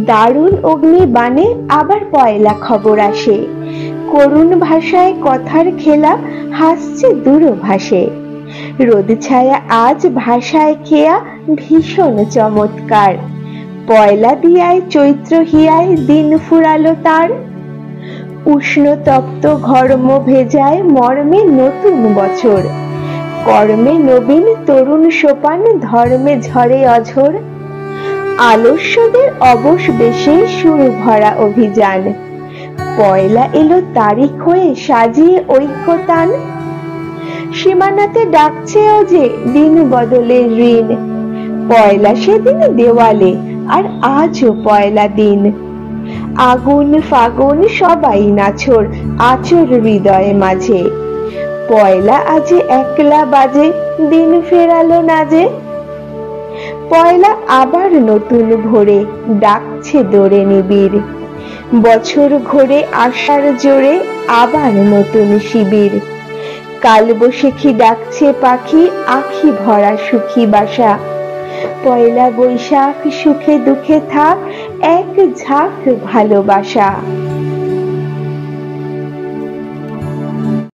দারুণ অগ্নি বাণে আবার পয়লা খবর আসে, করুণ ভাষায় কথার খেলা হাসছে দূরভাষে। রোদ ছায়া আজ ভাষায় খেয়া ভীষণ চমৎকার, পয়লা দিয়ায় চৈত্র হিয়ায় দিন ফুরালো তার। উষ্ণ তপ্ত ঘর্ম ভেজায় মর্মে নতুন বছর, কর্মে নবীন তরুণ সোপান ধর্মে ঝরে অঝোর। আলস্যদের অবশ বেশে শুরু ভরা অভিযান, পয়লা এলো তারিখ হয়ে সাজিয়ে ঐক্যতান। সীমানাতে ডাকছে ও যে দিন বদলের ঋণ, পয়লা সেদিন দেওয়ালে আর আজও পয়লা দিন। আগুন ফাগুন সবাই নাছোর আচর হৃদয়ে মাঝে, পয়লা আজে একলা বাজে দিন ফেরালো না যে। পয়লা আবার নতুন ভোরে ডাকছে দোরে নিবিড়, বছর ঘোরে আশার জোরে আবার নতুন শিবির। কালবৈশাখী ডাকছে পাখি আখি ভরা সুখী বাসা, পয়লা বৈশাখ সুখে দুঃখে থাক এক ঝাঁক ভালোবাসা।